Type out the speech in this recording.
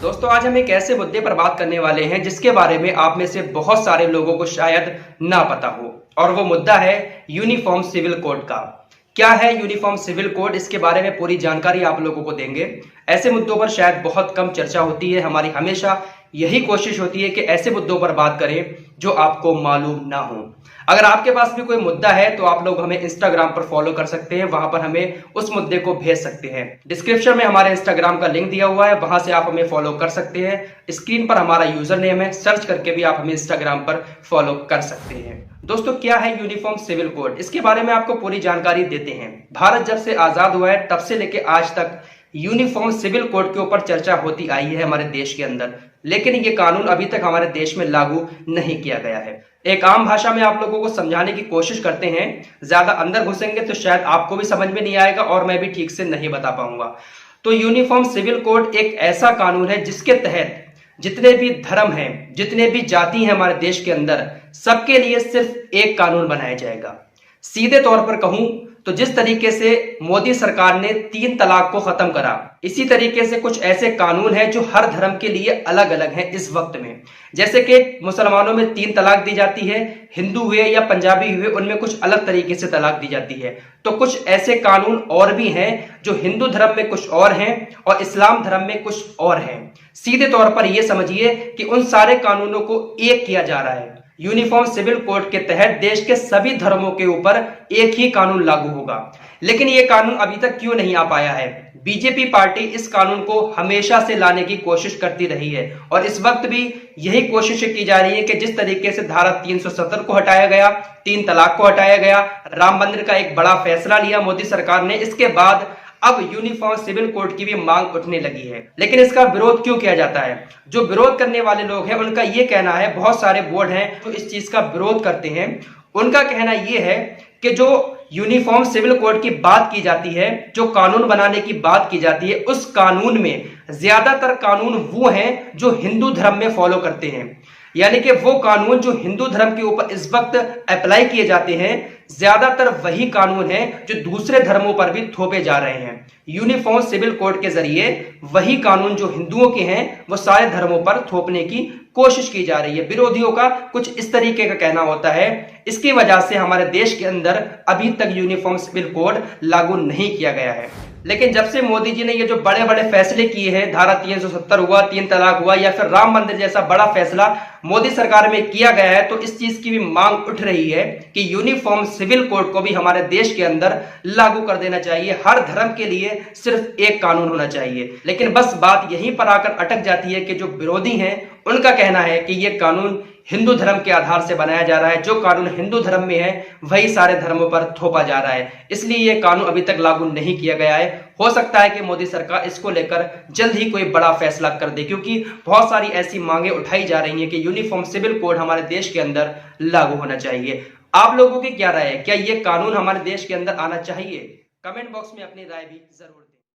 दोस्तों आज हम एक ऐसे मुद्दे पर बात करने वाले हैं जिसके बारे में आप में से बहुत सारे लोगों को शायद ना पता हो और वो मुद्दा है यूनिफॉर्म सिविल कोड का। क्या है यूनिफॉर्म सिविल कोड, इसके बारे में पूरी जानकारी आप लोगों को देंगे। ऐसे मुद्दों पर शायद बहुत कम चर्चा होती है। हमारी हमेशा यही कोशिश होती है कि ऐसे मुद्दों पर बात करें जो आपको मालूम ना हो। अगर आपके पास भी कोई मुद्दा है तो आप लोग हमें इंस्टाग्राम पर फॉलो कर सकते हैं, वहां पर हमें उस मुद्दे को भेज सकते हैं। डिस्क्रिप्शन में हमारे इंस्टाग्राम का लिंक दिया हुआ है, वहां से आप हमें फॉलो कर सकते हैं। स्क्रीन पर हमारा यूजर नेम है, सर्च करके भी आप हमें इंस्टाग्राम पर फॉलो कर सकते हैं। दोस्तों क्या है यूनिफॉर्म सिविल कोड, इसके बारे में आपको पूरी जानकारी देते हैं। भारत जब से आजाद हुआ है तब से लेके आज तक यूनिफॉर्म सिविल कोड के ऊपर चर्चा होती आई है हमारे देश के अंदर, लेकिन ये कानून अभी तक हमारे देश में लागू नहीं किया गया है। एक आम भाषा में आप लोगों को समझाने की कोशिश करते हैं, ज्यादा अंदर घुसेंगे तो शायद आपको भी समझ में नहीं आएगा और मैं भी ठीक से नहीं बता पाऊंगा। तो यूनिफॉर्म सिविल कोड एक ऐसा कानून है जिसके तहत जितने भी धर्म हैं, जितने भी जाति हैं हमारे देश के अंदर, सबके लिए सिर्फ एक कानून बनाया जाएगा। सीधे तौर पर कहूं तो जिस तरीके से मोदी सरकार ने 3 तलाक को खत्म करा, इसी तरीके से कुछ ऐसे कानून हैं जो हर धर्म के लिए अलग अलग हैं इस वक्त में। जैसे कि मुसलमानों में 3 तलाक दी जाती है, हिंदू हुए या पंजाबी हुए उनमें कुछ अलग तरीके से तलाक दी जाती है। तो कुछ ऐसे कानून और भी हैं जो हिंदू धर्म में कुछ और हैं और इस्लाम धर्म में कुछ और हैं। सीधे तौर पर यह समझिए कि उन सारे कानूनों को एक किया जा रहा है। यूनिफॉर्म सिविल कोड के तहत देश के सभी धर्मों के ऊपर एक ही कानून लागू होगा। लेकिन यह कानून अभी तक क्यों नहीं आ पाया है? बीजेपी पार्टी इस कानून को हमेशा से लाने की कोशिश करती रही है और इस वक्त भी यही कोशिश की जा रही है कि जिस तरीके से धारा 370 को हटाया गया, 3 तलाक को हटाया गया, राम मंदिर का एक बड़ा फैसला लिया मोदी सरकार ने, इसके बाद अब यूनिफॉर्म सिविल कोड की भी मांग उठने लगी है। लेकिन इसका विरोध क्यों किया जाता है? जो विरोध करने वाले लोग हैं उनका यह कहना है, बहुत सारे बोर्ड हैं जो इस चीज का विरोध करते हैं, उनका कहना यह है कि जो यूनिफॉर्म सिविल कोड की बात की जाती है, जो कानून बनाने की बात की जाती है, उस कानून में ज्यादातर कानून वो हैं जो हिंदू धर्म में फॉलो करते हैं। यानी कि वो कानून जो हिंदू धर्म के ऊपर इस वक्त अप्लाई किए जाते हैं, ज्यादातर वही कानून हैं जो दूसरे धर्मों पर भी थोपे जा रहे हैं। यूनिफॉर्म सिविल कोड के जरिए वही कानून जो हिंदुओं के हैं वो सारे धर्मों पर थोपने की कोशिश की जा रही है। विरोधियों का कुछ इस तरीके का कहना होता है। इसकी वजह से हमारे देश के अंदर अभी तक यूनिफॉर्म सिविल कोड लागू नहीं किया गया है। लेकिन जब से मोदी जी ने ये जो बड़े बड़े फैसले किए हैं, धारा 370 हुआ, 3 तलाक हुआ या फिर राम मंदिर जैसा बड़ा फैसला मोदी सरकार में किया गया है, तो इस चीज की भी मांग उठ रही है कि यूनिफॉर्म सिविल कोड को भी हमारे देश के अंदर लागू कर देना चाहिए। हर धर्म के लिए सिर्फ एक कानून होना चाहिए। लेकिन बस बात यहीं पर आकर अटक जाती है कि जो विरोधी हैं उनका कहना है कि यह कानून हिंदू धर्म के आधार से बनाया जा रहा है, जो कानून हिंदू धर्म में है वही सारे धर्मों पर थोपा जा रहा है, इसलिए यह कानून अभी तक लागू नहीं किया गया है। हो सकता है कि मोदी सरकार इसको लेकर जल्द ही कोई बड़ा फैसला कर दे, क्योंकि बहुत सारी ऐसी मांगे उठाई जा रही हैं कि यूनिफॉर्म सिविल कोड हमारे देश के अंदर लागू होना चाहिए। आप लोगों की क्या राय है? क्या यह कानून हमारे देश के अंदर आना चाहिए? कमेंट बॉक्स में अपनी राय भी जरूर